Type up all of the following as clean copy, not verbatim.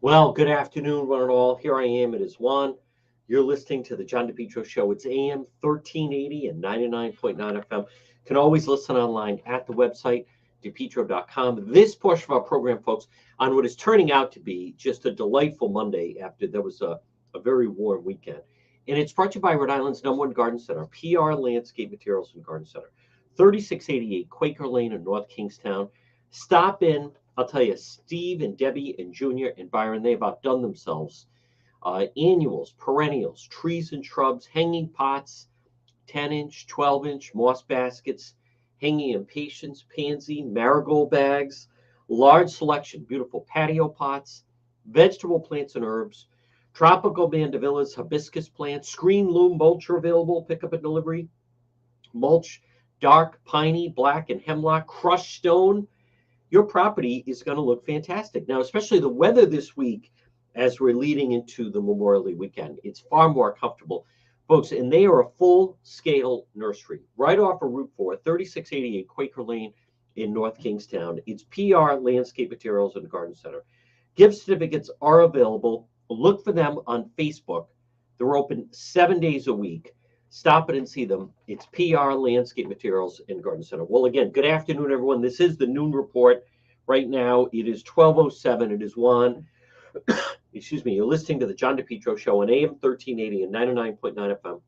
Well, good afternoon, one and all. Here I am. It is Juan. You're listening to the John DePietro Show. It's AM 1380 and 99.9 FM. Can always listen online at the website, depetro.com. This portion of our program, folks, on what is turning out to be just a delightful Monday after there was a very warm weekend. And it's brought to you by Rhode Island's #1 garden center, PR Landscape Materials and Garden Center, 3688 Quaker Lane in North Kingstown. Stop in. I'll tell you, Steve and Debbie and Junior and Byron, they've outdone themselves. Annuals, perennials, trees and shrubs, hanging pots, 10-inch, 12-inch, moss baskets, hanging impatiens, pansy, marigold bags, large selection, beautiful patio pots, vegetable plants and herbs, tropical mandevillas, hibiscus plants, screen loom mulch are available, pickup and delivery, mulch, dark, piney, black, and hemlock, crushed stone. Your property is going to look fantastic. Now, especially the weather this week as we're leading into the Memorial Day weekend, it's far more comfortable. Folks, and they are a full-scale nursery right off of Route 4, 3688 Quaker Lane in North Kingstown. It's PR Landscape Materials and Garden Center. Gift certificates are available. Look for them on Facebook. They're open 7 days a week. Stop it and see them. It's PR Landscape Materials and Garden Center. Well, again, good afternoon, everyone. This is the noon report. Right now, it is 12:07. It is Juan. Excuse me. You're listening to the John DePietro Show on AM 1380 and 99.9 FM.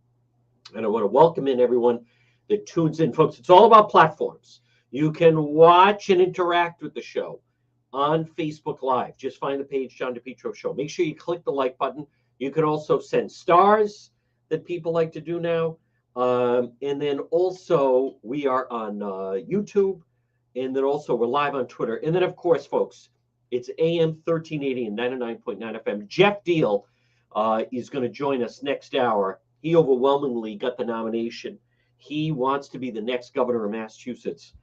And I want to welcome in everyone that tunes in. Folks, it's all about platforms. You can watch and interact with the show on Facebook Live. Just find the page, John DePietro Show. Make sure you click the like button. You can also send stars that people like to do now. And then also we are on YouTube, and then also we're live on Twitter. And then, of course, folks, it's AM 1380 and 99.9 FM. Jeff Deal is going to join us next hour. He overwhelmingly got the nomination. He wants to be the next governor of Massachusetts.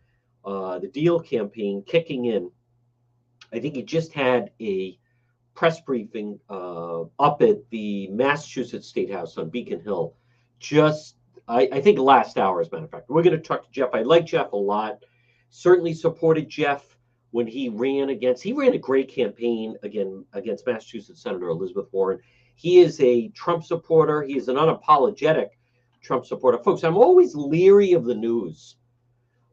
The Deal campaign kicking in. I think he just had a press briefing up at the Massachusetts State House on Beacon Hill. I think last hour, as a matter of fact. We're going to talk to Jeff. I like Jeff a lot. Certainly supported Jeff when he ran a great campaign against Massachusetts Senator Elizabeth Warren. He is a Trump supporter. He is an unapologetic Trump supporter. Folks, I'm always leery of the news.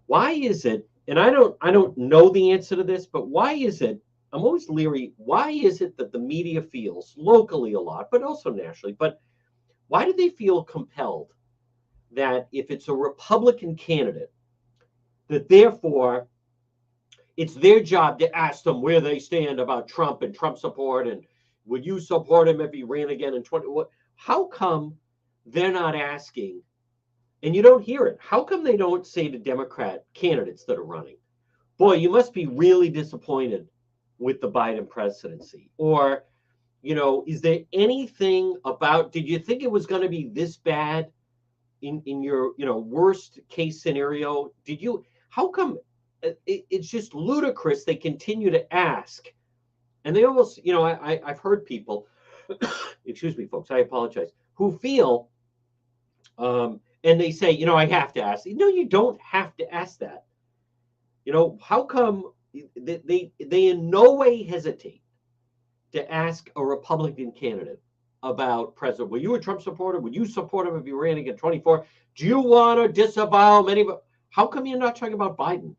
Why is it, and I don't know the answer to this, but why is it, I'm always leery, why is it that the media feels locally a lot, but also nationally, but why do they feel compelled that if it's a Republican candidate, that therefore it's their job to ask them where they stand about Trump and Trump support, and would you support him if he ran again in 20? How come they're not asking, and you don't hear it? How come they don't say to Democrat candidates that are running, boy, you must be really disappointed with the Biden presidency? Or, is there anything about, did you think it was going to be this bad in your, worst case scenario? How come it's just ludicrous they continue to ask? And they almost, I've heard people, excuse me, folks, I apologize, who feel, and they say, I have to ask. No, you don't have to ask that. How come they in no way hesitate to ask a Republican candidate about president? Were you a Trump supporter? Would you support him if he ran again 24? Do you want to disavow many? How come you're not talking about Biden?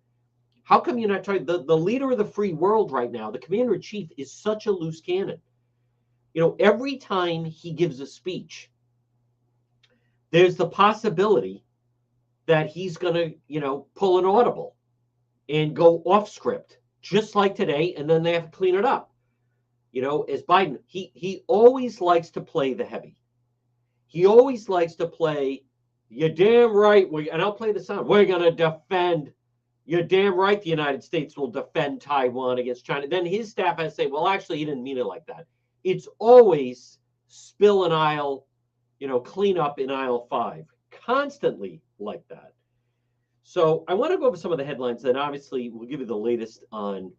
How come you're not talking? The leader of the free world right now, the commander in chief, is such a loose cannon. Every time he gives a speech, there's the possibility that he's going to, pull an audible and go off script, just like today, and then they have to clean it up. As Biden, he always likes to play the heavy. He always likes to play, you're damn right, and I'll play the sound. We're going to defend, you're damn right the United States will defend Taiwan against China. Then his staff has to say, well, actually, he didn't mean it like that. It's always spill an aisle, clean up in aisle 5, constantly like that. So I want to go over some of the headlines, then obviously we'll give you the latest on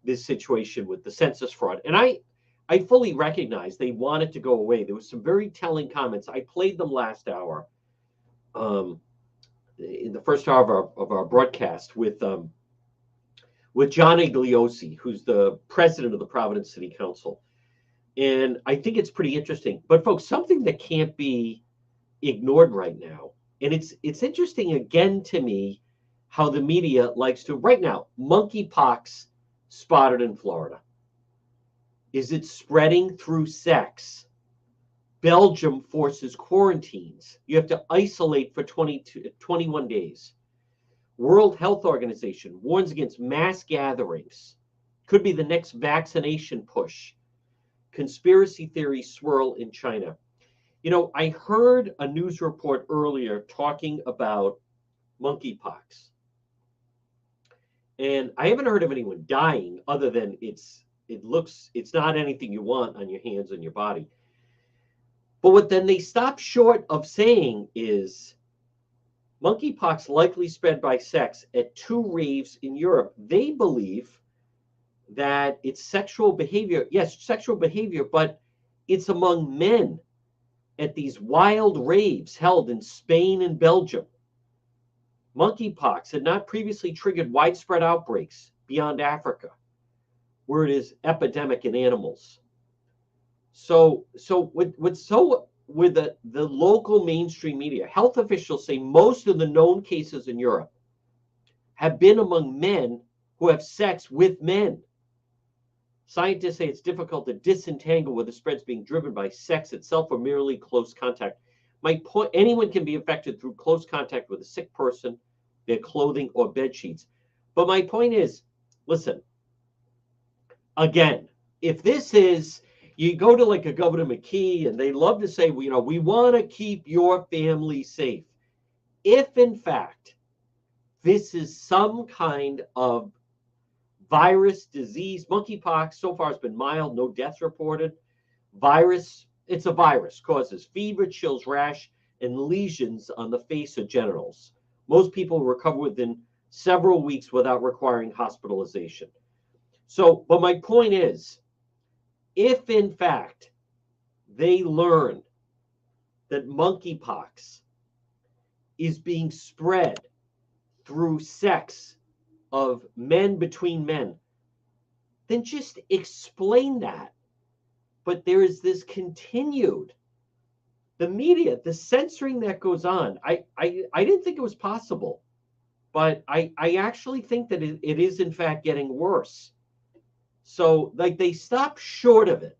this situation with the census fraud. And I fully recognize they want it to go away. There was some very telling comments. I played them last hour, in the first hour of our broadcast with with John Igliosi, who's the president of the Providence City Council. And I think it's pretty interesting. But folks, something that can't be ignored right now, and it's interesting again to me how the media likes to right now, monkeypox spotted in Florida. Is it spreading through sex? Belgium forces quarantines. You have to isolate for 21 days. World Health Organization warns against mass gatherings. Could be the next vaccination push. Conspiracy theories swirl in China. You know, I heard a news report earlier talking about monkeypox. And I haven't heard of anyone dying other than it's not anything you want on your hands and your body. But what then they stop short of saying is monkeypox likely spread by sex at 2 raves in Europe. They believe that it's sexual behavior. Yes, sexual behavior, but it's among men at these wild raves held in Spain and Belgium. Monkeypox had not previously triggered widespread outbreaks beyond Africa, where it is epidemic in animals. So with the local mainstream media, health officials say most of the known cases in Europe have been among men who have sex with men. Scientists say it's difficult to disentangle whether spread's being driven by sex itself or merely close contact. My point: anyone can be infected through close contact with a sick person, their clothing, or bed sheets. But my point is, listen. Again, if this is, you go to like a Governor McKee and they love to say, we want to keep your family safe. If in fact this is some kind of virus, disease, monkeypox so far has been mild, no deaths reported. Virus, it's a virus, causes fever, chills, rash, and lesions on the face or genitals. Most people recover within several weeks without requiring hospitalization. So, but my point is, if in fact they learn that monkeypox is being spread through sex of men between men, then just explain that. But there is this continued, the media, the censoring that goes on. I didn't think it was possible, but I actually think that it is in fact getting worse. So like they stop short of it.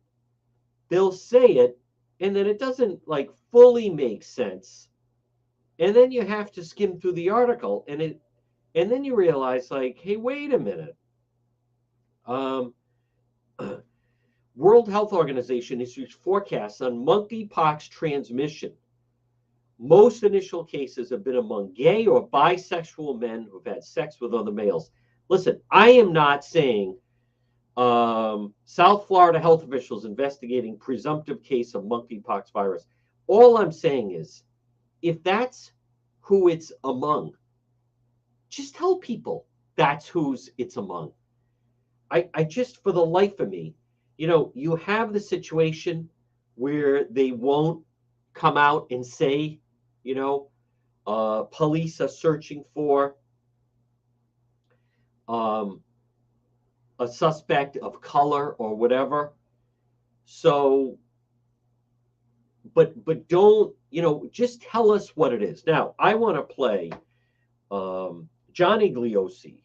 They'll say it, and then it doesn't like fully make sense. And then you have to skim through the article, and then you realize like, hey, wait a minute. World Health Organization issues forecasts on monkeypox transmission. Most initial cases have been among gay or bisexual men who've had sex with other males. Listen, I am not saying South Florida health officials investigating presumptive case of monkeypox virus. All I'm saying is, if that's who it's among, just tell people that's who's it's among. I just, for the life of me, you have the situation where they won't come out and say, police are searching for a suspect of color or whatever. So, but don't, just tell us what it is. Now, I want to play John Igliosi,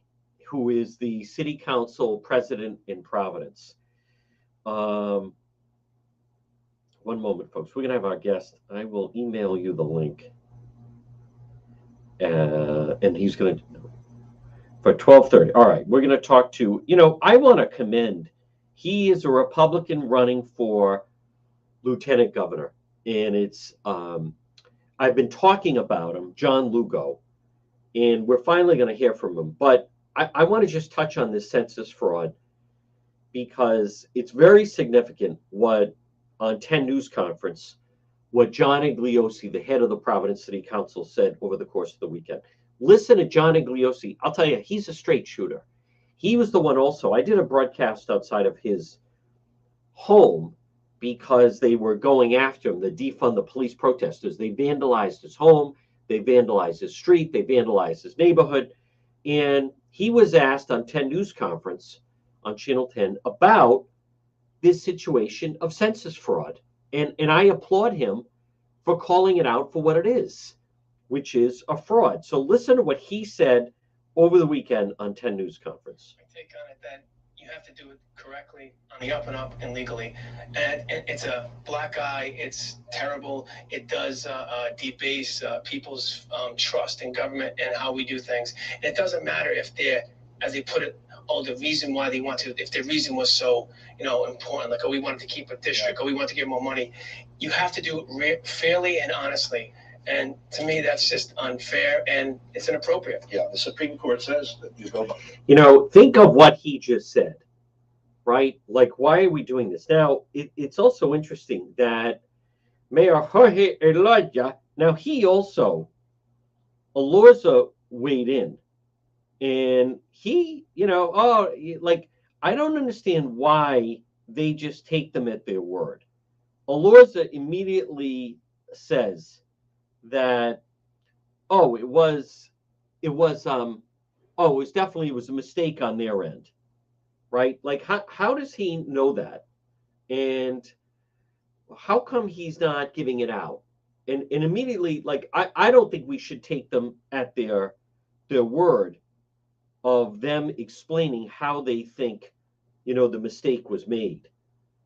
who is the city council president in Providence. One moment, folks. We're going to have our guest. I will email you the link. And he's going to, for 12:30. All right, we're going to talk to, I want to commend, he is a Republican running for lieutenant governor. And it's, I've been talking about him, John Lugo, and we're finally going to hear from him. But I want to just touch on this census fraud because it's very significant what, on 10 News Conference, what John Igliosi, the head of the Providence City Council, said over the course of the weekend. Listen to John Igliosi. I'll tell you, he's a straight shooter. He was the one also. I did a broadcast outside of his home because they were going after him, the defund the police protesters. They vandalized his home. They vandalized his street. They vandalized his neighborhood. And he was asked on 10 News Conference on Channel 10 about this situation of census fraud. And I applaud him for calling it out for what it is, which is a fraud. So listen to what he said over the weekend on 10 News Conference. My take on it, that you have to do it correctly, on the up and up, and legally. And it's a black eye. It's terrible. It does debase people's trust in government and how we do things. And it doesn't matter if they're, as they put it, the reason why they want to, if the reason was so, important, like, we wanted to keep a district, or we want to get more money. You have to do it fairly and honestly. And to me, that's just unfair, and it's inappropriate. Yeah, the Supreme Court says that you go. Think of what he just said, right? Like, why are we doing this? Now, it's also interesting that Mayor Jorge Elorza, now he also, Elorza weighed in, and he, I don't understand why they just take them at their word. Elorza immediately says that, it was definitely a mistake on their end, right? Like, how does he know that? And how come he's not giving it out? And immediately, like, I don't think we should take them at their word of them explaining how they think, the mistake was made.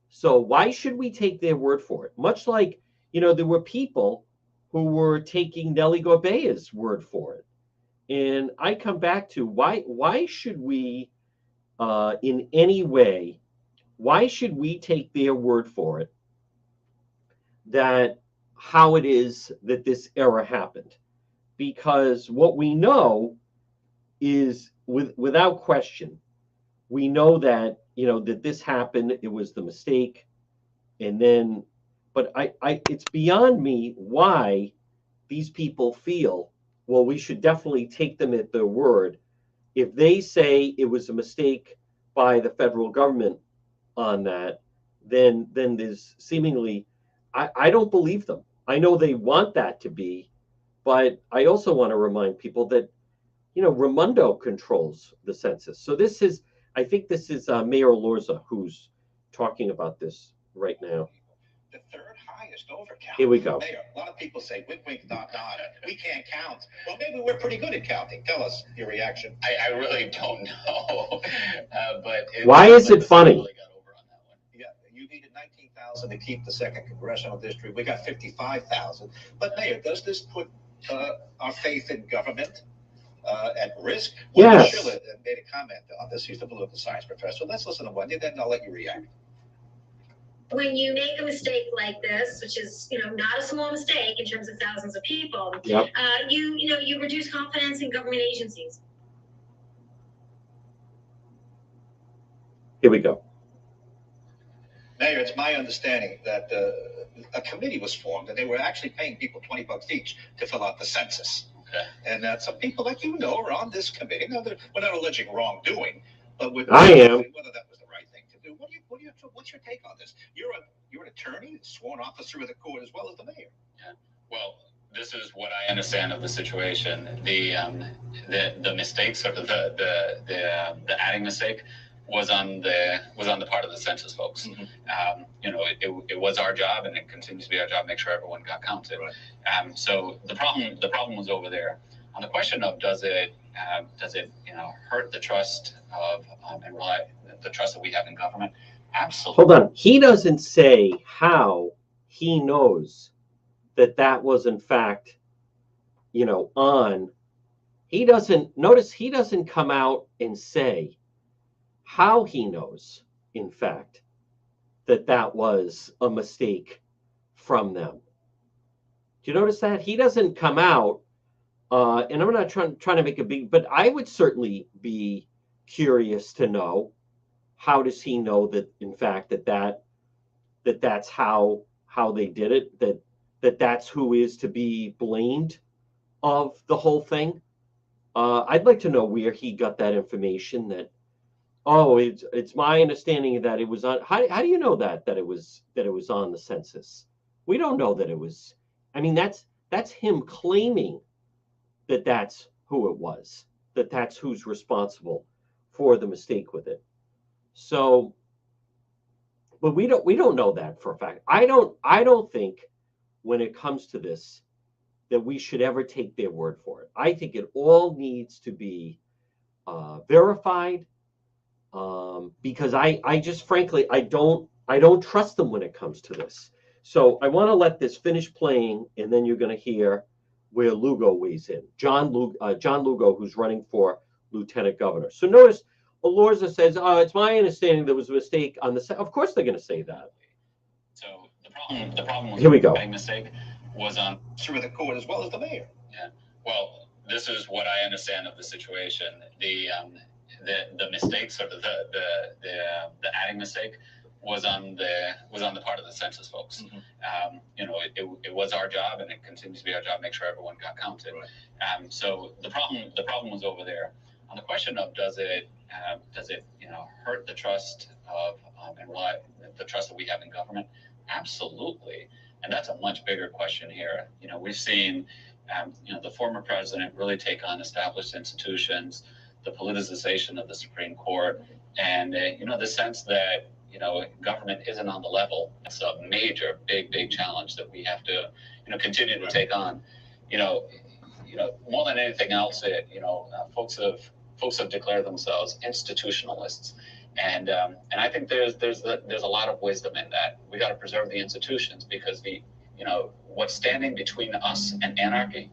So why should we take their word for it? Much like, there were people who were taking Nelly Gorbea's word for it. And I come back to why should we, in any way, why should we take their word for it that how it is that this error happened? Because what we know is, without question, we know that, that this happened, it was the mistake. And then, but it's beyond me why these people feel, well, we should definitely take them at their word. If they say it was a mistake by the federal government on that, then there's seemingly, I don't believe them. I know they want that to be, but I also want to remind people that, Raimondo controls the census. So I think this is Mayor Elorza who's talking about this right now. The third highest overcount. Here we go. Mayor, a lot of people say, wink, wink, nod, nod. We can't count. Well, maybe we're pretty good at counting. Tell us your reaction. I really don't know. But why is it funny? Really got over on that one. Yeah, you needed 19,000 to keep the second congressional district. We got 55,000. But Mayor, does this put our faith in government at risk? Yes. Schiller made a comment on this. He's the political science professor. Let's listen to Wendy, then I'll let you react. When you make a mistake like this, which is, not a small mistake in terms of thousands of people, yep. You reduce confidence in government agencies. Here we go. Mayor, it's my understanding that a committee was formed, and they were actually paying people $20 each to fill out the census. Okay. And that some people, like are on this committee. Now, we're not alleging wrongdoing, but I am. Whether that was the right thing to do. What's your take on this? You're an attorney, a sworn officer of the court, as well as the mayor. Yeah. Well, this is what I understand of the situation. The mistakes, or the adding mistake, was on the part of the census folks. Mm-hmm. It was our job, and it continues to be our job, to make sure everyone got counted. Right. So the problem was over there. On the question of does it hurt the trust of and the trust that we have in government? Absolutely. Hold on. He doesn't say how he knows that was in fact, on. He doesn't come out and say how he knows, in fact, that was a mistake from them. Do you notice that? He doesn't come out, and I'm not trying to make a big, but I would certainly be curious to know, how does he know that, in fact, that's how they did it, that's who is to be blamed of the whole thing? I'd like to know where he got that information that, it's my understanding that it was on. How do you know that it was on the census? We don't know that it was. I mean, that's him claiming that that's who it was. that that's who's responsible for the mistake with it. So, but we don't know that for a fact. I don't think when it comes to this that we should ever take their word for it. I think it all needs to be verified, because I just frankly I don't trust them when it comes to this. So I want to let this finish playing, and then you're going to hear where Lugo weighs in. John Lugo, who's running for lieutenant governor. So notice Elorza says, it's my understanding there was a mistake on the. Of course they're going to say that. So the problem was Here we go. The mistake was on Through the court as well as the mayor. Yeah. Well, this is what I understand of the situation. The mistake, sort of the adding mistake, was on the part of the census folks. Mm-hmm. It was our job, and it continues to be our job, make sure everyone got counted. Right. So the problem was over there. On the question of does it hurt the trust of and what the trust that we have in government? Absolutely, and that's a much bigger question here. We've seen the former president really take on established institutions, the politicization of the Supreme Court, and the sense that government isn't on the level. It's a major, big challenge that we have to continue to take on. More than anything else, folks have declared themselves institutionalists, and I think there's a lot of wisdom in that. We got to preserve the institutions, because what's standing between us and anarchy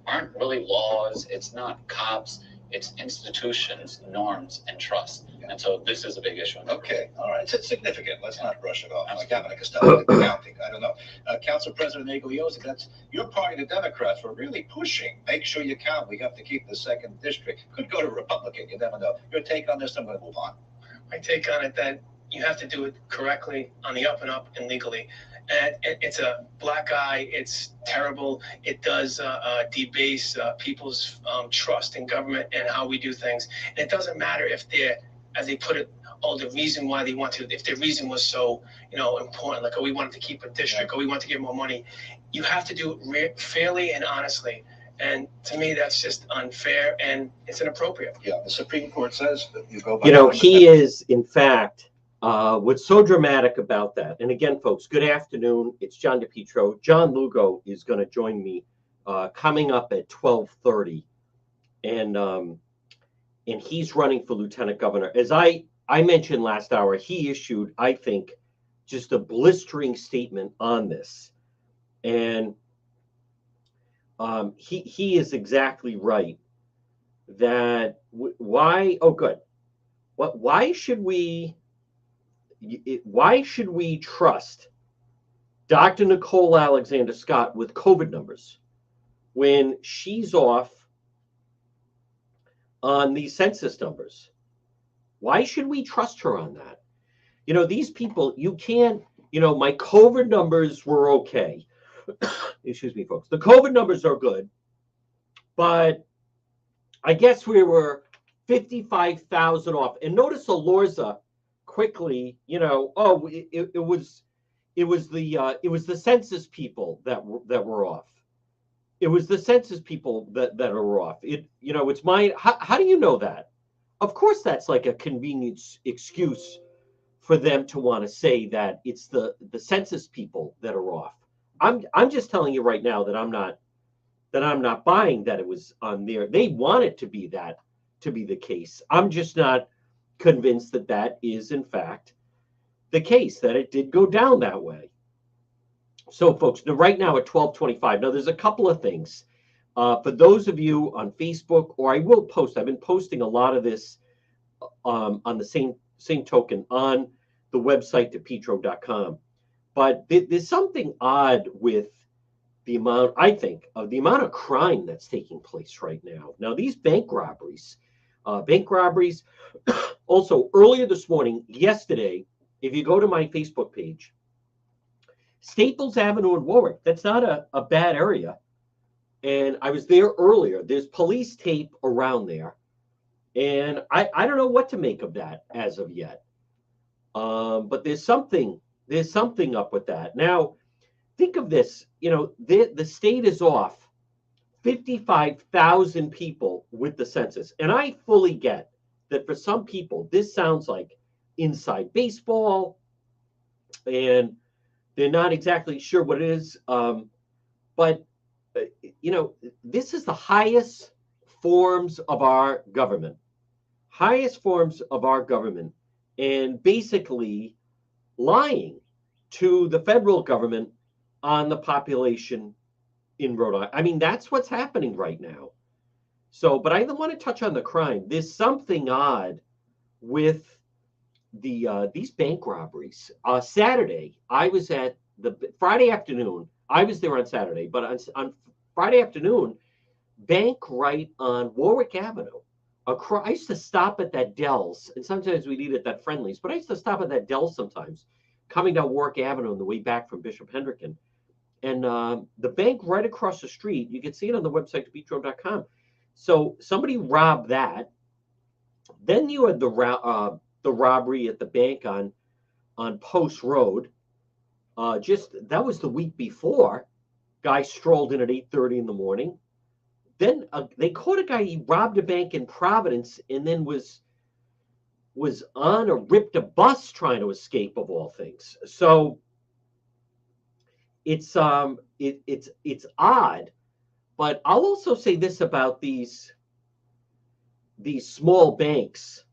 aren't really laws. It's not cops. It's institutions, norms, and trust. And so this is a big issue. Okay, all right. It's significant. Let's not brush it off. Like Abbott and Costello counting. I don't know. Council President Iglesias, that's your party, the Democrats, were really pushing. Make sure you count. We have to keep the 2nd district. Could go to Republican. You never know. Your take on this? I'm going to move on. My take on it, that you have to do it correctly, on the up and up, and legally. And it's a black eye. It's terrible. It does debase people's trust in government and how we do things. And it doesn't matter if they're, as they put it, the reason why they want to, if their reason was so, important, like, we wanted to keep a district, or we want to give more money. You have to do it fairly and honestly. And to me, that's just unfair, and it's inappropriate. Yeah, the Supreme Court says that you go by. He is, in fact, what's so dramatic about that, and again, folks, good afternoon. It's John DePietro. John Lugo is going to join me coming up at 12:30, and he's running for lieutenant governor. As I mentioned last hour, he issued, I think, just a blistering statement on this, and he is exactly right. That why? Oh, good. Why should we trust Dr. Nicole Alexander Scott with COVID numbers when she's off on the census numbers? Why should we trust her on that? These people, you can't, my COVID numbers were okay. Excuse me, folks. The COVID numbers are good, but I guess we were 55,000 off. And notice Elorza quickly, it was the census people that were off. It was the census people that are off. It's mine. How do you know that? Of course, that's like a convenient excuse for them to want to say that it's the census people that are off. I'm just telling you right now that I'm not buying that it was on there. They want it to be the case. I'm just not convinced that is in fact the case, that it did go down that way. So, folks, right now at 12:25. Now, there's a couple of things for those of you on Facebook, or I will post. I've been posting a lot of this on the same token on the website DePietro.com. But there's something odd with the amount, I think, of the amount of crime that's taking place right now. Now, these bank robberies, also earlier this morning, yesterday, if you go to my Facebook page, Staples Avenue in Warwick, that's not a bad area. And I was there earlier. There's police tape around there. And I don't know what to make of that as of yet. But there's something up with that. Now, think of this, the state is off 55,000 people with the census. And I fully get that for some people, this sounds like inside baseball and they're not exactly sure what it is. But, this is the highest forms of our government, and basically lying to the federal government on the population in Rhode Island. I mean, that's what's happening right now. So, but I want to touch on the crime. There's something odd with these bank robberies. Saturday, I was at Friday afternoon. I was there on Saturday, but on Friday afternoon, bank right on Warwick Avenue. I used to stop at that Dell's, and sometimes we'd eat at that Friendly's, but I used to stop at that Dell's sometimes, coming down Warwick Avenue on the way back from Bishop Hendricken. And the bank right across the street, you can see it on the website, depetro.com. So somebody robbed that. Then you had the robbery at the bank on Post Road. That was the week before. Guy strolled in at 8:30 in the morning. Then they caught a guy. He robbed a bank in Providence and then was on or ripped a bus trying to escape, of all things. So it's odd. But I'll also say this about these small banks.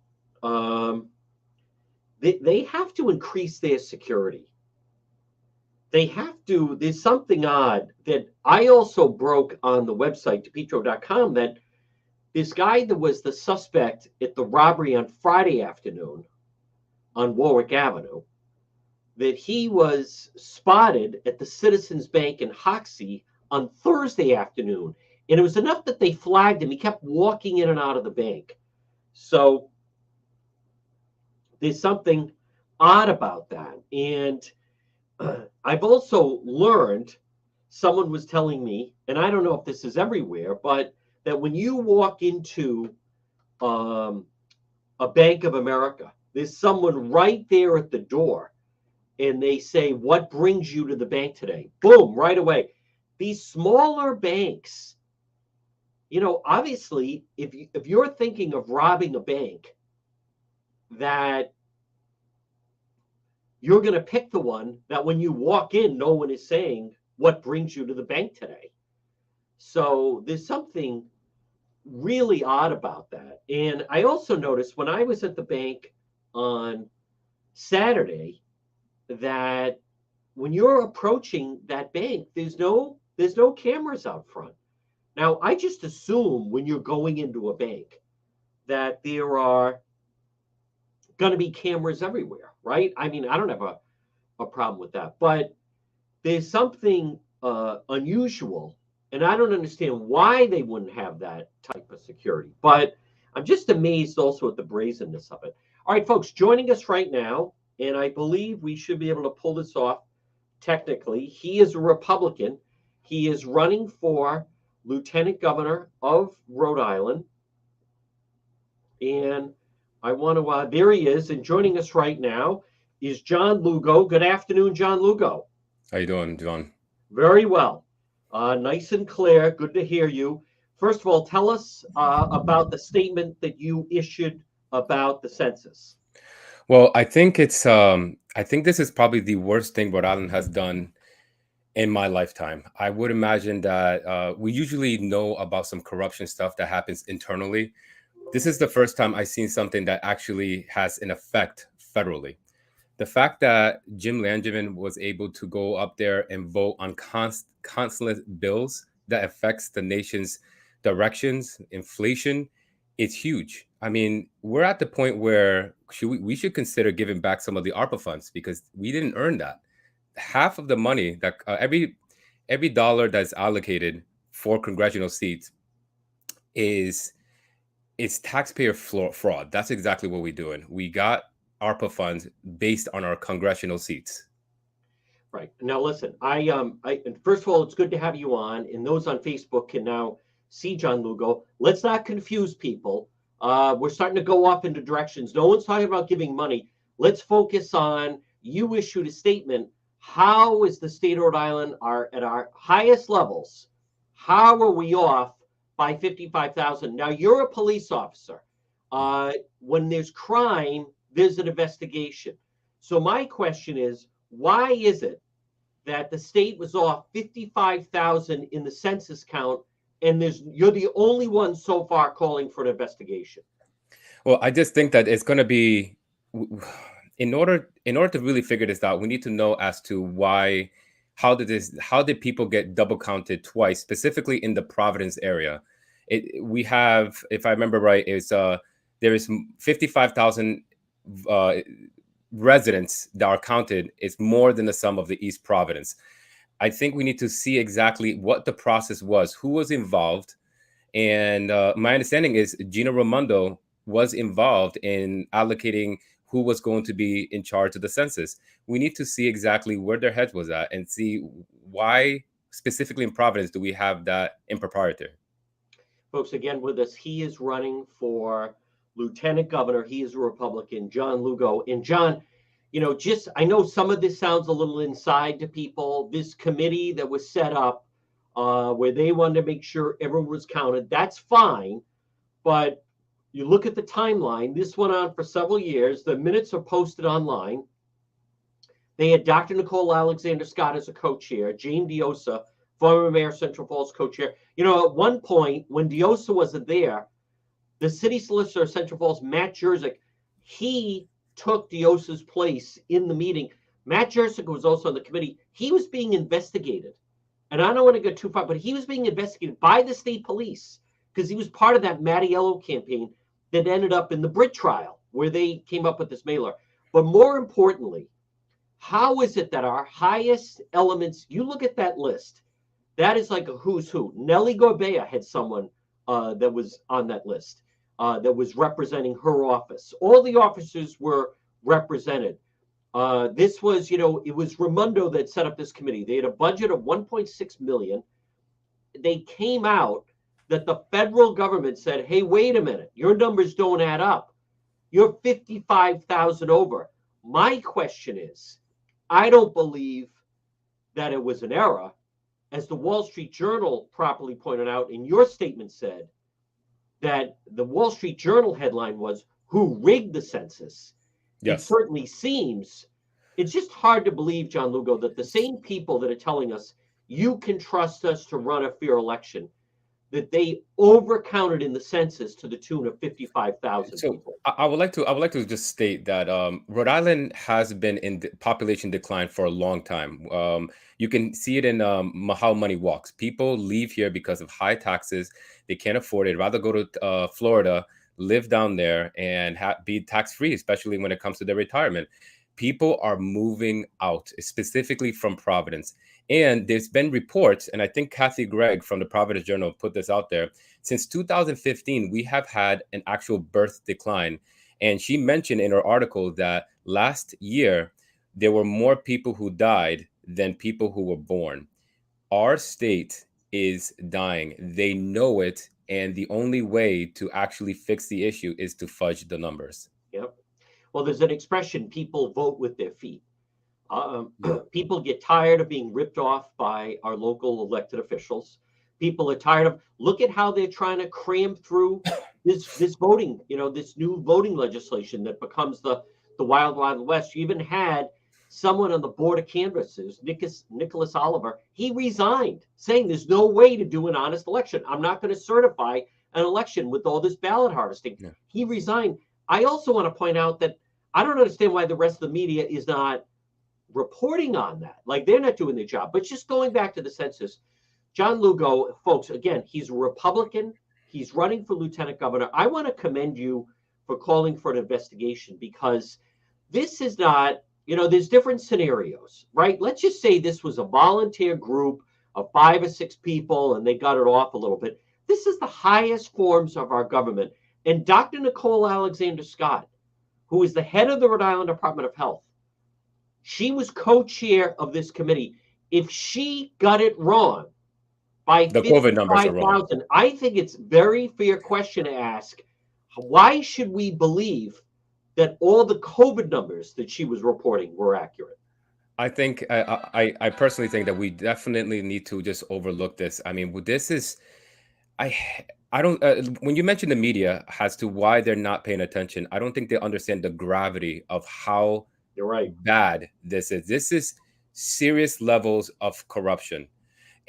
They have to increase their security. They have to. There's something odd that I also broke on the website, depetro.com, that this guy that was the suspect at the robbery on Friday afternoon on Warwick Avenue, that he was spotted at the Citizens Bank in Hoxie on Thursday afternoon. And it was enough that they flagged him. He kept walking in and out of the bank. So there's something odd about that. And I've also learned, someone was telling me, and I don't know if this is everywhere, but that when you walk into a Bank of America, there's someone right there at the door, and they say, "What brings you to the bank today?" Boom, right away. These smaller banks, obviously, if you're thinking of robbing a bank, that you're going to pick the one that when you walk in, no one is saying, "What brings you to the bank today?" So there's something really odd about that. And I also noticed when I was at the bank on Saturday that when you're approaching that bank, there's no cameras out front. Now, I just assume when you're going into a bank that there are going to be cameras everywhere, right? I mean, I don't have a problem with that, but there's something unusual, and I don't understand why they wouldn't have that type of security, but I'm just amazed also at the brazenness of it. All right, folks, joining us right now, and I believe we should be able to pull this off technically. He is a Republican. He is running for Lieutenant Governor of Rhode Island, and I want to, there he is, and joining us right now is John Lugo. Good afternoon, John Lugo. How you doing, John? Very well. Nice and clear. Good to hear you. First of all, tell us about the statement that you issued about the census. Well, I think this is probably the worst thing Rhode Island has done in my lifetime. I would imagine that we usually know about some corruption stuff that happens internally. This is the first time I've seen something that actually has an effect federally. The fact that Jim Langevin was able to go up there and vote on consulate bills that affects the nation's directions, inflation, it's huge. I mean, we're at the point where we should consider giving back some of the ARPA funds because we didn't earn that. Half of the money that every dollar that's allocated for congressional seats is taxpayer fraud. That's exactly what we're doing. We got ARPA funds based on our congressional seats. Right. Now, listen, I first of all, it's good to have you on, and those on Facebook can now see John Lugo. Let's not confuse people. We're starting to go off into directions. No one's talking about giving money. Let's focus on, you issued a statement. How is the state of Rhode Island at our highest levels? How are we off by 55,000? Now, you're a police officer. When there's crime, there's an investigation. So my question is, why is it that the state was off 55,000 in the census count, and you're the only one so far calling for an investigation? Well, I just think that it's going to be, in order to really figure this out, we need to know as to how did people get double counted twice, specifically in the Providence area. We have, if I remember right, there is 55,000 residents that are counted. It's more than the sum of the East Providence. I think we need to see exactly what the process was, who was involved. And my understanding is Gina Raimondo was involved in allocating who was going to be in charge of the census. We need to see exactly where their head was at and see why specifically in Providence do we have that impropriety. Folks, again with us, he is running for lieutenant governor. He is a Republican, John Lugo. And John, I know some of this sounds a little inside to people. This committee that was set up where they wanted to make sure everyone was counted, that's fine. But you look at the timeline, this went on for several years. The minutes are posted online. They had Dr. Nicole Alexander Scott as a co-chair, Jane Diossa, former mayor of Central Falls, co-chair. At one point, when Diossa wasn't there, the city solicitor of Central Falls, Matt Jerzik, he took Diossa's place in the meeting. Matt Jerzik was also on the committee. He was being investigated. And I don't want to go too far, but he was being investigated by the state police because he was part of that Mattiello campaign that ended up in the Britt trial where they came up with this mailer. But more importantly, how is it that our highest elements, you look at that list, that is like a who's who. Nellie Gorbea had someone that was on that list that was representing her office. All the officers were represented. This was, it was Raimondo that set up this committee. They had a budget of $1.6 million. They came out that the federal government said, hey, wait a minute, your numbers don't add up. You're 55,000 over. My question is, I don't believe that it was an error. As the Wall Street Journal properly pointed out, and your statement said that the Wall Street Journal headline was, who rigged the census? Yes. It certainly seems, it's just hard to believe, John Lugo, that the same people that are telling us, you can trust us to run a fair election, that they overcounted in the census to the tune of 55,000 people. I would like to just state that Rhode Island has been in population decline for a long time. You can see it in how money walks. People leave here because of high taxes. They can't afford it. They'd rather go to Florida, live down there, and be tax-free, especially when it comes to their retirement. People are moving out, specifically from Providence. And there's been reports, and I think Kathy Gregg from the Providence Journal put this out there. Since 2015, we have had an actual birth decline. And she mentioned in her article that last year, there were more people who died than people who were born. Our state is dying. They know it. And the only way to actually fix the issue is to fudge the numbers. Yep. Well, there's an expression, people vote with their feet. People get tired of being ripped off by our local elected officials. People are tired of, look at how they're trying to cram through this voting, this new voting legislation that becomes the wild, wild west. You even had someone on the board of canvassers, Nicholas Oliver, he resigned saying there's no way to do an honest election. I'm not going to certify an election with all this ballot harvesting. Yeah. He resigned. I also want to point out that I don't understand why the rest of the media is not reporting on that. Like, they're not doing their job. But just going back to the census, John Lugo, folks, again, he's a Republican. He's running for lieutenant governor. I want to commend you for calling for an investigation, because this is not, there's different scenarios, right? Let's just say this was a volunteer group of 5 or 6 people and they got it off a little bit. This is the highest forms of our government. And Dr. Nicole Alexander Scott, who is the head of the Rhode Island Department of Health, she was co-chair of this committee. If she got it wrong by the COVID numbers are wrong, I think it's a very fair question to ask. Why should we believe that all the COVID numbers that she was reporting were accurate? I think I personally think that we definitely need to just overlook this. I mean, this is I I don't when you mention the media as to why they're not paying attention, I don't think they understand the gravity of how You're right. bad this is. This is serious levels of corruption.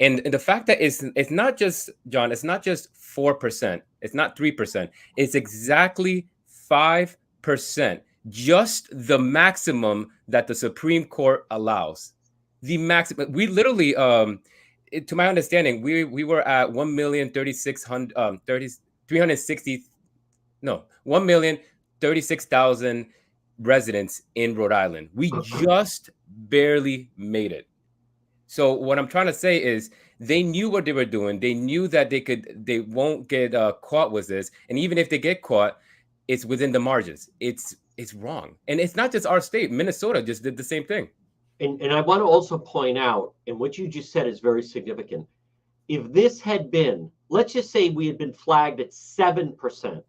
And the fact that it's not just John, it's not just 4%, it's not 3%, it's exactly 5%, just the maximum that the Supreme Court allows. The maximum. We literally, to my understanding, we were at 1,036,000 360 no 1,036,000 residents in Rhode Island. We just barely made it. So what I'm trying to say is they knew what they were doing. They knew that they won't get caught with this. And even if they get caught, it's within the margins. It's wrong. And it's not just our state. Minnesota just did the same thing. And I want to also point out, and what you just said is very significant. If this had been, let's just say we had been flagged at 7%.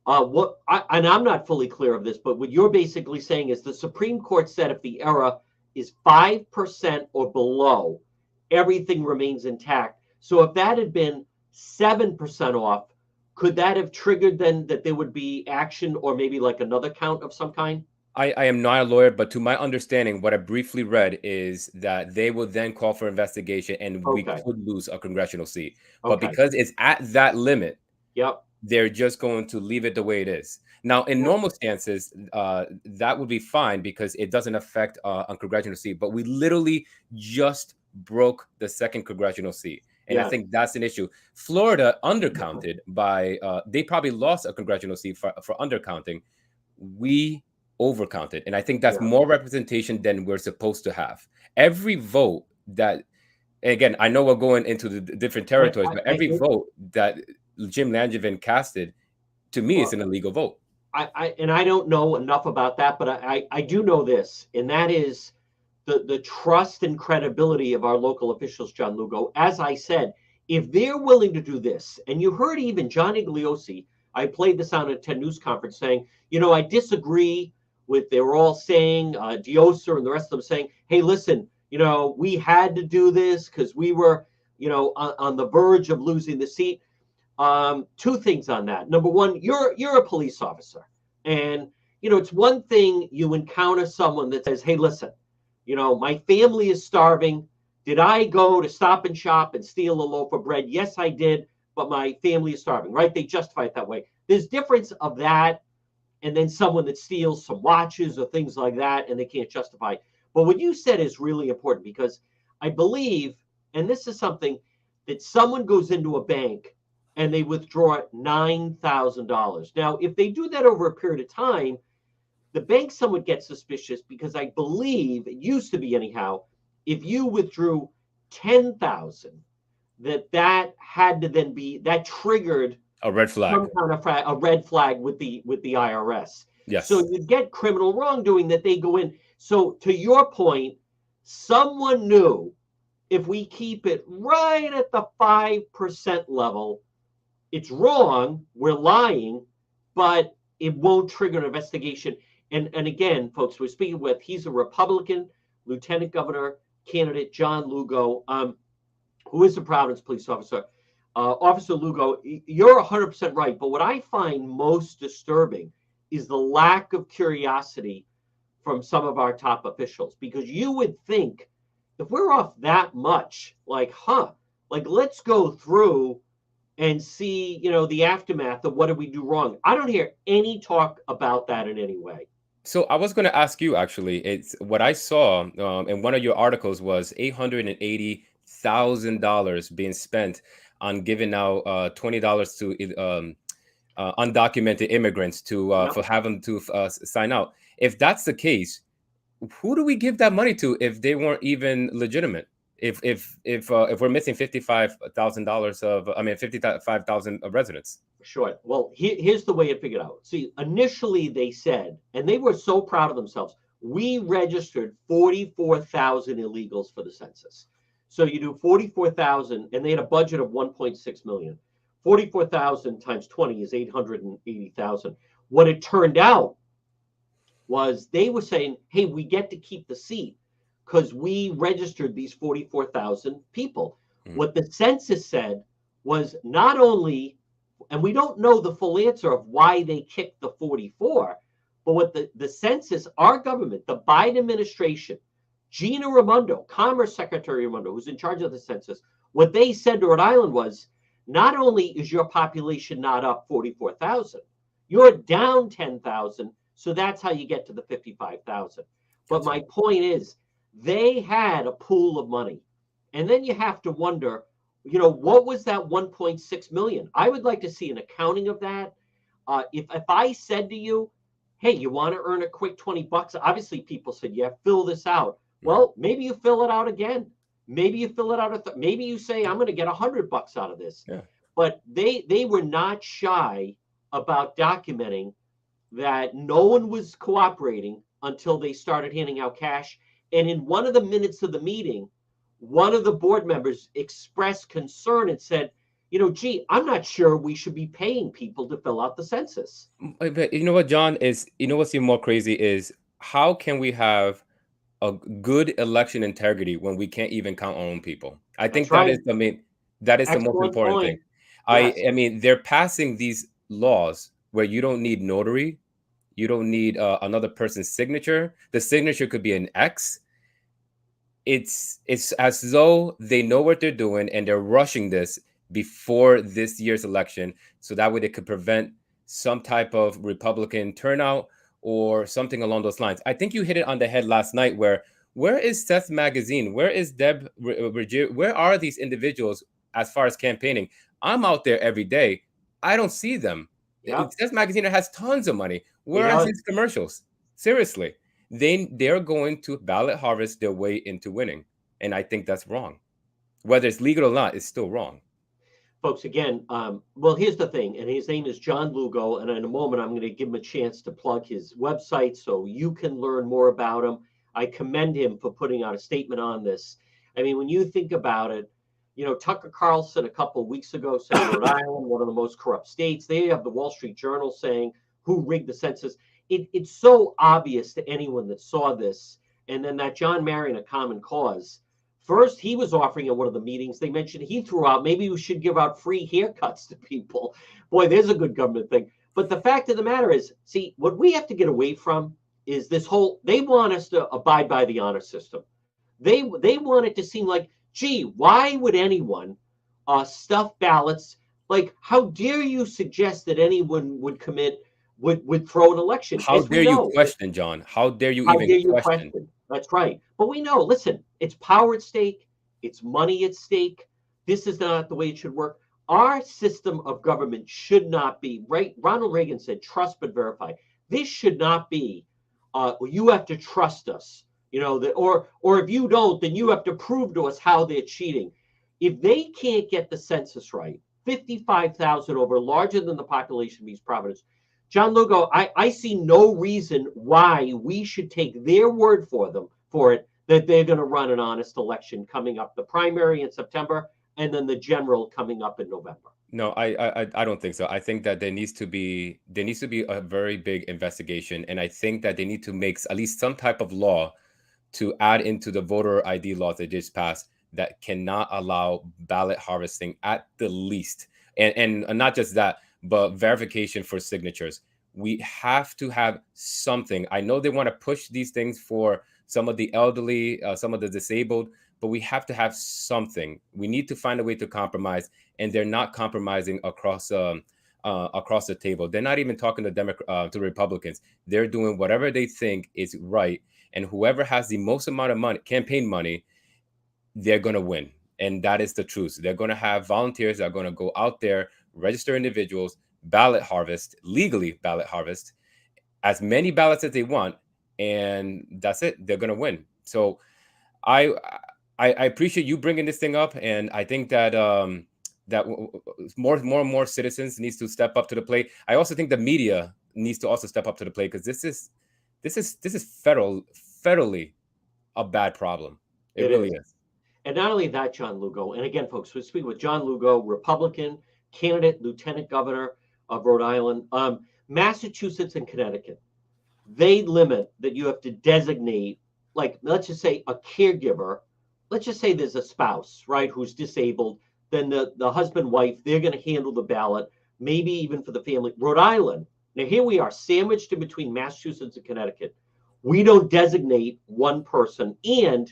And I'm not fully clear of this, but what you're basically saying is the Supreme Court said if the error is 5% or below, everything remains intact. So if that had been 7% off, could that have triggered then that there would be action or maybe like another count of some kind? I am not a lawyer, but to my understanding, what I briefly read is that they will then call for investigation and we could lose a congressional seat. But because it's at that limit, they're just going to leave it the way it is. Now, in normal stances, that would be fine because it doesn't affect a congressional seat. But we literally just broke the second congressional seat. And I think that's an issue. Florida undercounted by, they probably lost a congressional seat for undercounting. We overcounted. And I think that's more representation than we're supposed to have. Every vote that, again, I know we're going into the different territories, but every vote that Jim Langevin casted, to me, is an illegal vote. I don't know enough about that, but I do know this, and that is the trust and credibility of our local officials, John Lugo. As I said, if they're willing to do this, and you heard even John Igliosi, I played this on a 10 News conference saying, I disagree with, they were all saying, Diosa and the rest of them saying, hey, listen, we had to do this because we were, on the verge of losing the seat. Two things on that. Number one, you're a police officer, and it's one thing you encounter someone that says, hey, listen, my family is starving. Did I go to Stop and Shop and steal a loaf of bread? Yes, I did, but my family is starving, right? They justify it that way. There's difference of that and then someone that steals some watches or things like that and they can't justify it. But what you said is really important because I believe, and this is something that someone goes into a bank and they withdraw $9,000. Now, if they do that over a period of time, the bank somewhat gets suspicious because I believe, it used to be anyhow, if you withdrew 10,000, that had to then be, that triggered a red flag, some kind of a red flag with the IRS. Yes. So you get criminal wrongdoing that they go in. So to your point, someone knew if we keep it right at the 5% level, it's wrong, we're lying, but it won't trigger an investigation. And again, folks, we're speaking with, he's a Republican Lieutenant Governor candidate, John Lugo, who is a Providence police officer. Officer Lugo, you're 100% right. But what I find most disturbing is the lack of curiosity from some of our top officials, because you would think if we're off that much, like, let's go through and see, the aftermath of what did we do wrong. I don't hear any talk about that in any way. So I was going to ask you, actually, it's what I saw in one of your articles was $880,000 being spent on giving out $20 to undocumented immigrants for having to sign out. If that's the case, who do we give that money to if they weren't even legitimate? If we're missing $55,000 55,000 residents. Sure. Well, here's the way it figured out. See, initially they said, and they were so proud of themselves, we registered 44,000 illegals for the census. So you do 44,000, and they had a budget of 1.6 million. 44,000 times 20 is 880,000. What it turned out was they were saying, hey, we get to keep the seat. because we registered these 44,000 people. Mhm. What the census said was not only, and we don't know the full answer of why they kicked the 44, but what the census, our government, the Biden administration, Gina Raimondo, Commerce Secretary Raimondo, who's in charge of the census, what they said to Rhode Island was, not only is your population not up 44,000, you're down 10,000. So that's how you get to the 55,000. But my point is, they had a pool of money. And then you have to wonder, what was that 1.6 million? I would like to see an accounting of that. If I said to you, hey, you want to earn a quick 20 bucks? Obviously, people said, yeah, fill this out. Well, maybe you fill it out again. Maybe you fill it out. Maybe you say, I'm going to get $100 out of this. Yeah. But they were not shy about documenting that no one was cooperating until they started handing out cash. And in one of the minutes of the meeting, one of the board members expressed concern and said, gee, I'm not sure we should be paying people to fill out the census. But you know what, John, is, what's even more crazy is, how can we have a good election integrity when we can't even count our own people? I think That's right. that is the most Excellent important point. thing. Yes. I mean, they're passing these laws where you don't need notary, you don't need another person's signature. The signature could be an X. It's as though they know what they're doing and they're rushing this before this year's election, so that way they could prevent some type of Republican turnout or something along those lines. I think you hit it on the head last night, where is Seth Magazine? Where is Deb? Where are these individuals as far as campaigning? I'm out there every day. I don't see them. Yeah. Seth Magazine has tons of money. Where are his commercials? Seriously. They're going to ballot harvest their way into winning. And I think that's wrong. Whether it's legal or not, it's still wrong. Folks, again, well, here's the thing, and his name is John Lugo, and in a moment, I'm going to give him a chance to plug his website so you can learn more about him. I commend him for putting out a statement on this. I mean, when you think about it, Tucker Carlson a couple of weeks ago said Rhode Island, one of the most corrupt states. They have the Wall Street Journal saying who rigged the census. It's so obvious to anyone that saw this. And then that John Marion, A Common Cause, first he was offering at one of the meetings, they mentioned he threw out, maybe we should give out free haircuts to people. Boy, there's a good government thing. But the fact of the matter is, see, what we have to get away from is this whole, they want us to abide by the honor system. They want it to seem like, gee, why would anyone stuff ballots? Like, how dare you suggest that anyone would throw an election? How dare you question, John? How dare you question? That's right. But we know, listen, it's power at stake. It's money at stake. This is not the way it should work. Our system of government should not be, right? Ronald Reagan said, trust but verify. This should not be, you have to trust us, or if you don't, then you have to prove to us how they're cheating. If they can't get the census right, 55,000 over, larger than the population of East Providence, John Lugo, I see no reason why we should take their word for it, that they're going to run an honest election coming up, the primary in September, and then the general coming up in November. No, I don't think so. I think that there needs to be a very big investigation, and I think that they need to make at least some type of law to add into the voter ID laws they just passed that cannot allow ballot harvesting at the least, and not just that, but verification for signatures. We have to have something. I know they want to push these things for some of the elderly, some of the disabled, but we have to have something. We need to find a way to compromise, and they're not compromising across the table. They're not even talking to Republicans. They're doing whatever they think is right, and whoever has the most amount of money, campaign money, they're going to win. And that is the truth. They're going to have volunteers that are going to go out there, register individuals, legally ballot harvest as many ballots as they want, and that's it. They're going to win. So I appreciate you bringing this thing up, and I think that that more and more citizens needs to step up to the plate. I also think the media needs to also step up to the plate, because this is federally a bad problem. It really is. And not only that, John Lugo, and again, folks, we're speaking with John Lugo, Republican candidate, lieutenant governor of Rhode Island. Massachusetts and Connecticut, they limit that you have to designate like, let's just say a caregiver, let's just say there's a spouse, right, who's disabled, then the husband, wife, they're going to handle the ballot, maybe even for the family. Rhode Island, now here we are sandwiched in between Massachusetts and Connecticut. We don't designate one person, and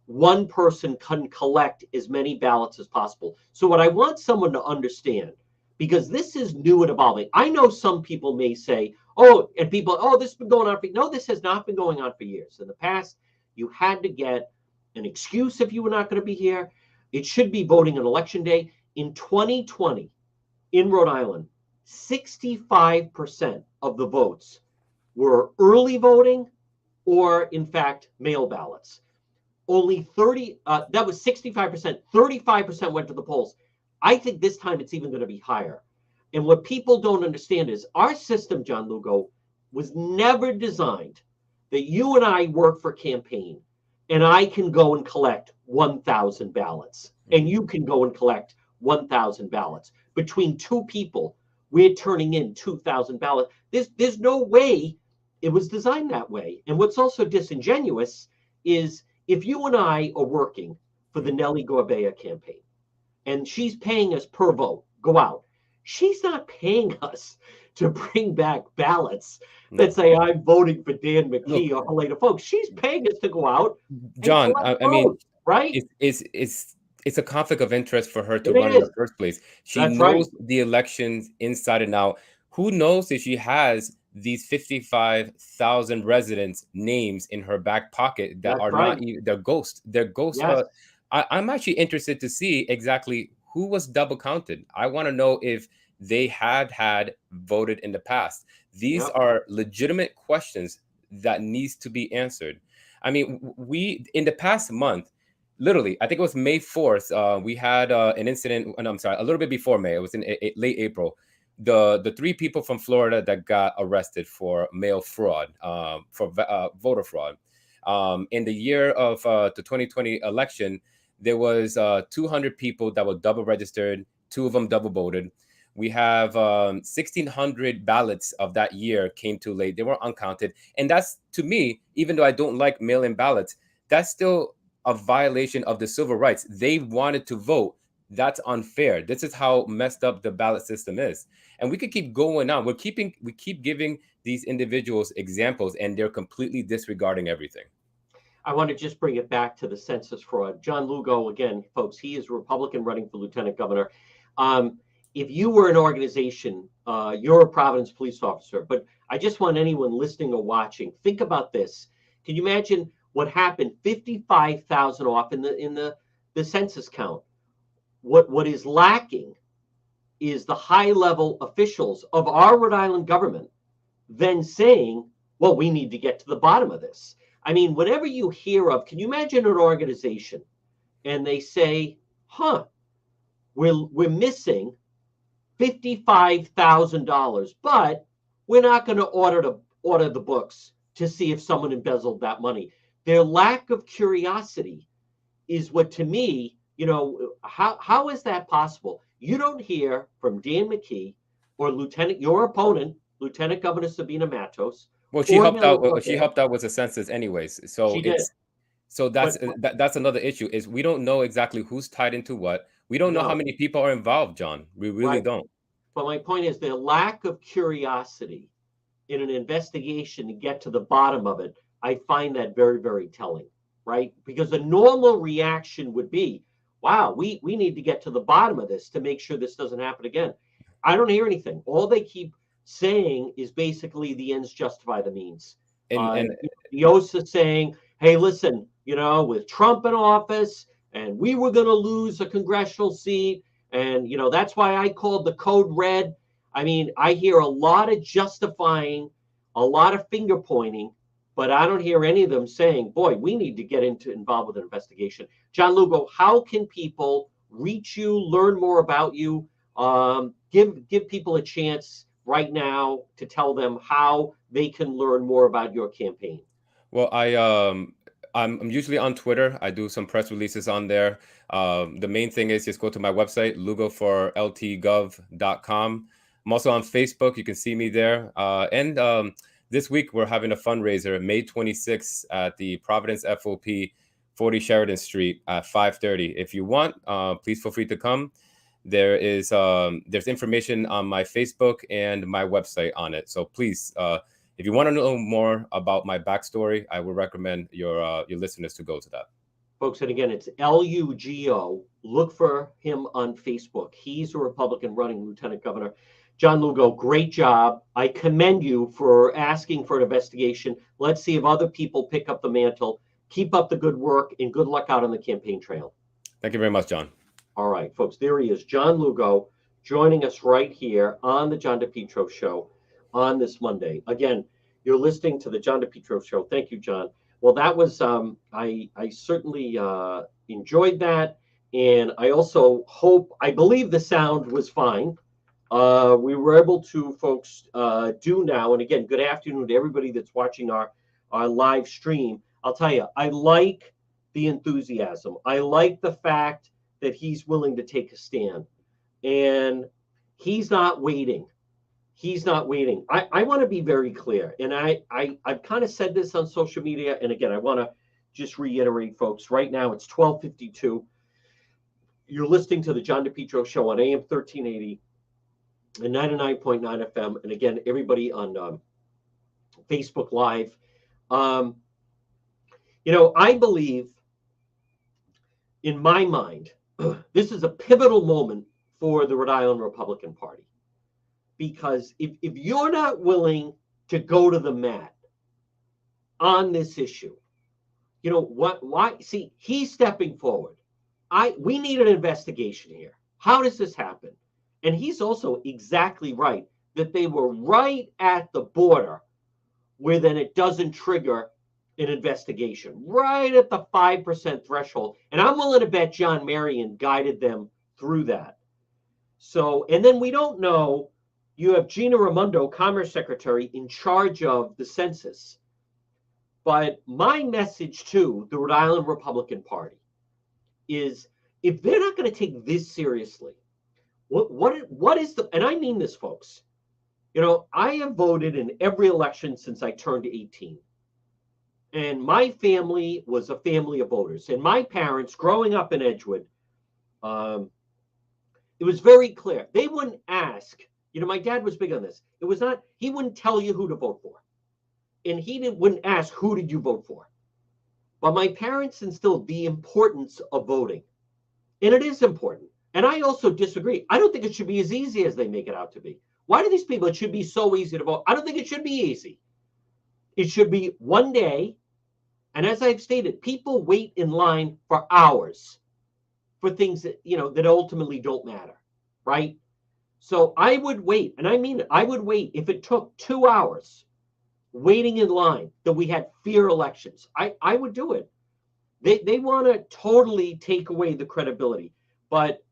one person can collect as many ballots as possible. So what I want someone to understand, because this is new and evolving. I know some people may say, oh, and people, oh, this has been going on for, no, this has not been going on for years. In the past, you had to get an excuse if you were not going to be here. It should be voting on election day. In 2020, in Rhode Island, 65% of the votes were early voting or, in fact, mail ballots. Only 30, that was 65%, 35% went to the polls. I think this time it's even going to be higher. And what people don't understand is our system, John Lugo, was never designed that you and I work for campaign and I can go and collect 1,000 ballots and you can go and collect 1,000 ballots. Between two people, we're turning in 2,000 ballots. There's no way it was designed that way. And what's also disingenuous is if you and I are working for the Nellie Gorbea campaign and she's paying us per vote, go out, she's not paying us to bring back ballots that say I'm voting for Dan McKee or Helena Folks. She's paying us to go out. John, I mean, right? It's a conflict of interest for her to run in the first place. She knows the elections inside and out. Who knows if she has these 55,000 residents' names in her back pocket that are not even, they're ghosts. They're ghosts. Yes. I'm actually interested to see exactly who was double counted. I want to know if they had voted in the past. These are legitimate questions that needs to be answered. I mean, we in the past month, literally, I think it was May 4th, we had an incident, and I'm sorry, a little bit before May, it was in late April. The three people from Florida that got arrested for mail fraud, for voter fraud. In the year of the 2020 election, there was 200 people that were double registered, 2 of them double voted. We have 1,600 ballots of that year came too late. They were uncounted. And that's, to me, even though I don't like mail-in ballots, that's still a violation of the civil rights. They wanted to vote. That's unfair. This is how messed up the ballot system is. And we could keep going on. We keep giving these individuals examples, and they're completely disregarding everything. I want to just bring it back to the census fraud. John Lugo, again, folks, he is a Republican running for lieutenant governor. If you were an organization, you're a Providence police officer, but I just want anyone listening or watching, think about this. Can you imagine what happened 55,000 off in the census count? What is lacking is the high-level officials of our Rhode Island government then saying, well, we need to get to the bottom of this. I mean, whatever you hear of, can you imagine an organization and they say, we're missing $55,000, but we're not going to order the books to see if someone embezzled that money. Their lack of curiosity is what, to me, you know, how is that possible? You don't hear from Dan McKee or your opponent, Lieutenant Governor Sabina Matos. Well, she helped out. She helped out with the census, anyways. So that's another issue. Is we don't know exactly who's tied into what. We don't know how many people are involved, John. We really don't. But my point is the lack of curiosity in an investigation to get to the bottom of it. I find that very, very telling, right? Because a normal reaction would be, wow, we need to get to the bottom of this to make sure this doesn't happen again. I don't hear anything. All they keep saying is basically the ends justify the means. And Yosa saying, hey, listen, you know, with Trump in office and we were going to lose a congressional seat. And, you know, that's why I called the code red. I mean, I hear a lot of justifying, a lot of finger pointing, but I don't hear any of them saying, boy, we need to get involved with an investigation. John Lugo, how can people reach you, learn more about you, give people a chance right now to tell them how they can learn more about your campaign? Well, I'm usually on Twitter. I do some press releases on there. The main thing is just go to my website, lugoforltgov.com. I'm also on Facebook. You can see me there. And this week we're having a fundraiser May 26th at the Providence FOP, 40 Sheridan Street at 5:30. If you want, please feel free to come. There's information on my Facebook and my website on it. So please, if you want to know more about my backstory, I would recommend your listeners to go to that. Folks, and again, it's Lugo. Look for him on Facebook. He's a Republican running lieutenant governor. John Lugo, great job. I commend you for asking for an investigation. Let's see if other people pick up the mantle. Keep up the good work and good luck out on the campaign trail. Thank you very much, John. All right, folks, there he is, John Lugo, joining us right here on the John DePetro Show on this Monday. Again, you're listening to the John DePetro Show. Thank you, John. Well, that was, I certainly enjoyed that. And I also I believe the sound was fine. We were able to, folks, do now. And again, good afternoon to everybody that's watching our live stream. I'll tell you, I like the enthusiasm. I like the fact that he's willing to take a stand. And he's not waiting. He's not waiting. I want to be very clear. And I've kind of said this on social media. And again, I want to just reiterate, folks, right now it's 12:52. You're listening to the John DePetro Show on AM 1380 and 99.9 FM. And again, everybody on Facebook Live. I believe, in my mind, this is a pivotal moment for the Rhode Island Republican Party. Because if you're not willing to go to the mat on this issue, why? See, he's stepping forward. We need an investigation here. How does this happen? And he's also exactly right that they were right at the border where then it doesn't trigger an investigation, right at the 5% threshold. And I'm willing to bet John Marion guided them through that. So, and then we don't know. You have Gina Raimondo, Commerce Secretary, in charge of the census. But my message to the Rhode Island Republican Party is, if they're not going to take this seriously, what is the, and I mean this, folks, I have voted in every election since I turned 18. And my family was a family of voters. And my parents, growing up in Edgewood, it was very clear. They wouldn't ask. My dad was big on this. It was not, he wouldn't tell you who to vote for. And he wouldn't ask, who did you vote for? But my parents instilled the importance of voting. And it is important. And I also disagree. I don't think it should be as easy as they make it out to be. Why do these people, it should be so easy to vote? I don't think it should be easy. It should be one day. And as I've stated, people wait in line for hours for things that, that ultimately don't matter, right? So I would wait, and I mean it, I would wait if it took 2 hours waiting in line that we had fair elections. I would do it. They want to totally take away the credibility. But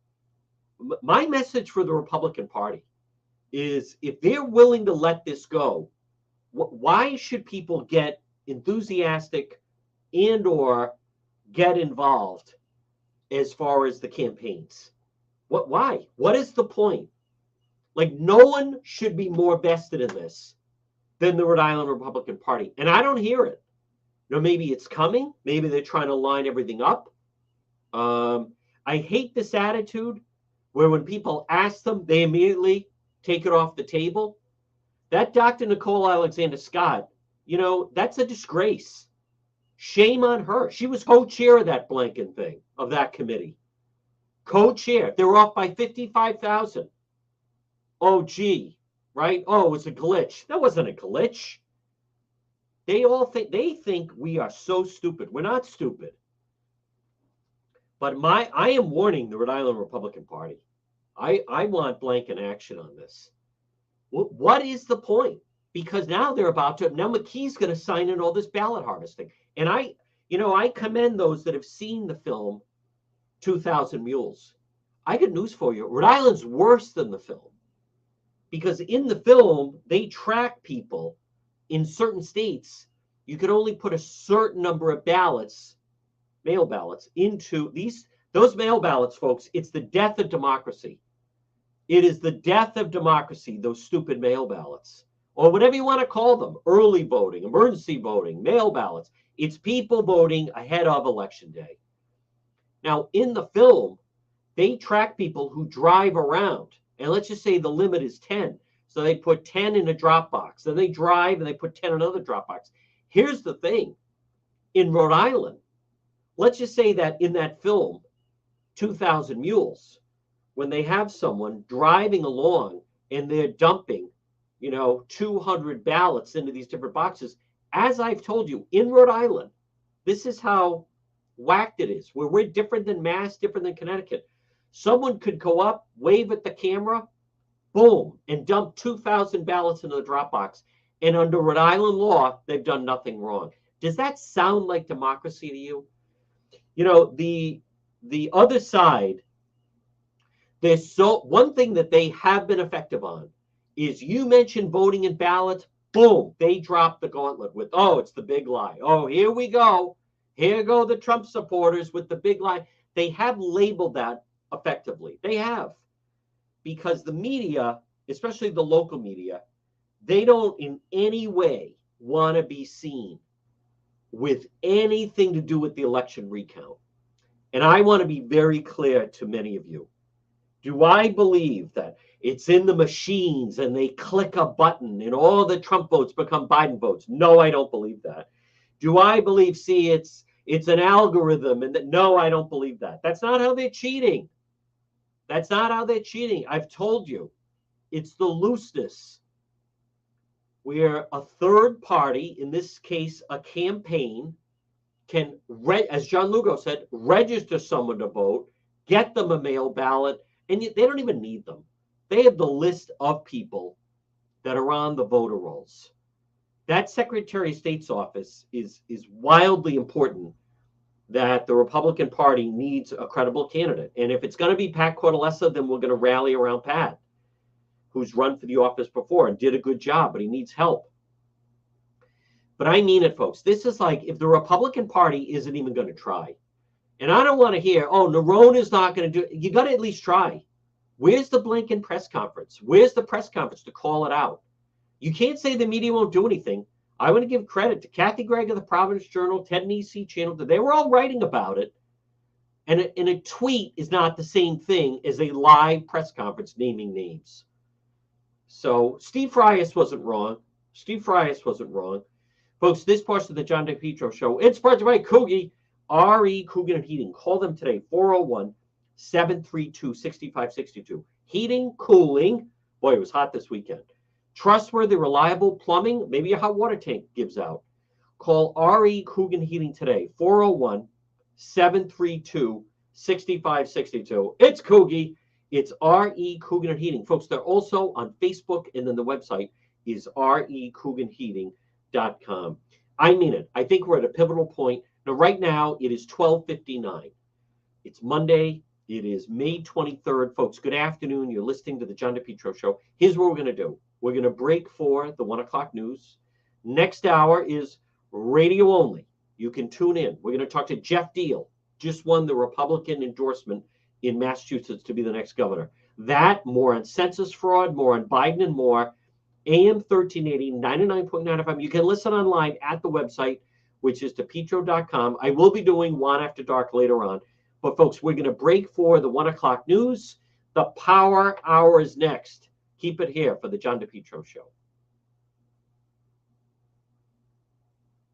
my message for the Republican Party is, if they're willing to let this go, why should people get enthusiastic and or get involved as far as the campaigns? Why? What is the point? Like, no one should be more vested in this than the Rhode Island Republican Party. And I don't hear it. Maybe it's coming. Maybe they're trying to line everything up. I hate this attitude where when people ask them, they immediately take it off the table. That Dr. Nicole Alexander Scott, that's a disgrace. Shame on her. She was co-chair of that Blanken thing, of that committee. Co-chair. They were off by 55,000. Oh, gee, right? Oh, it was a glitch. That wasn't a glitch. They think we are so stupid. We're not stupid. But I am warning the Rhode Island Republican Party. I want Blanken action on this. What is the point? Because now now McKee's going to sign in all this ballot harvesting. And I commend those that have seen the film 2,000 Mules. I got news for you. Rhode Island's worse than the film. Because in the film, they track people in certain states. You could only put a certain number of ballots, mail ballots, into those mail ballots, folks. It's the death of democracy. It is the death of democracy, those stupid mail ballots. or whatever you want to call them, early voting, emergency voting, mail ballots. It's people voting ahead of election day. Now, in the film, they track people who drive around. And let's just say the limit is 10. So they put 10 in a drop box. Then they drive and they put 10 in another drop box. Here's the thing. In Rhode Island, let's just say that in that film, 2,000 Mules, when they have someone driving along and they're dumping, 200 ballots into these different boxes. As I've told you, in Rhode Island, this is how whacked it is, where we're different than Mass, different than Connecticut. Someone could go up, wave at the camera, boom, and dump 2,000 ballots into the drop box. And under Rhode Island law, they've done nothing wrong. Does that sound like democracy to you? The other side, one thing that they have been effective on is you mentioned voting in ballots, boom, they drop the gauntlet with, oh, it's the big lie. Oh, here we go. Here go the Trump supporters with the big lie. They have labeled that effectively. They have. Because the media, especially the local media, they don't in any way want to be seen with anything to do with the election recount. And I want to be very clear to many of you. Do I believe that it's in the machines and they click a button and all the Trump votes become Biden votes? No, I don't believe that. Do I believe, it's an algorithm and that? No, I don't believe that. That's not how they're cheating. That's not how they're cheating. I've told you, it's the looseness. Where a third party, in this case, a campaign, can, as John Lugo said, register someone to vote, get them a mail ballot, and they don't even need them. They have the list of people that are on the voter rolls. That Secretary of State's office is wildly important, that the Republican Party needs a credible candidate. And if it's going to be Pat Cortellessa, then we're going to rally around Pat, who's run for the office before and did a good job, but he needs help. But I mean it, folks. This is like if the Republican Party isn't even going to try. And I don't want to hear, oh, Nerone is not going to do it. You got to at least try. Where's the Blinken press conference? Where's the press conference to call it out? You can't say the media won't do anything. I want to give credit to Kathy Gregg of the Providence Journal, Ted and EC Channel. They were all writing about it. And a tweet is not the same thing as a live press conference naming names. So Steve Frias wasn't wrong. Steve Frias wasn't wrong. Folks, this portion of the John DePetro Show, it's sponsored by Coogie, R.E. Coogan Heating. Call them today, 401-732-6562. Heating, cooling. Boy, it was hot this weekend. Trustworthy, reliable plumbing. Maybe a hot water tank gives out. Call R.E. Coogan Heating today, 401-732-6562. It's Coogie. It's R.E. Coogan Heating. Folks, they're also on Facebook, and then the website is recooganheating.com. I mean it. I think we're at a pivotal point. Now, right now, it is 12:59. It's Monday. It is May 23rd. Folks, good afternoon. You're listening to the John DePetro Show. Here's what we're going to do. We're going to break for the 1 o'clock news. Next hour is radio only. You can tune in. We're going to talk to Jeff Deal. Just won the Republican endorsement in Massachusetts to be the next governor. That, more on census fraud, more on Biden, and more. AM 1380, 99.9 FM. You can listen online at the website, which is depetro.com. I will be doing One After Dark later on. But, folks, we're going to break for the 1 o'clock news. The Power Hour is next. Keep it here for the John DePetro Show.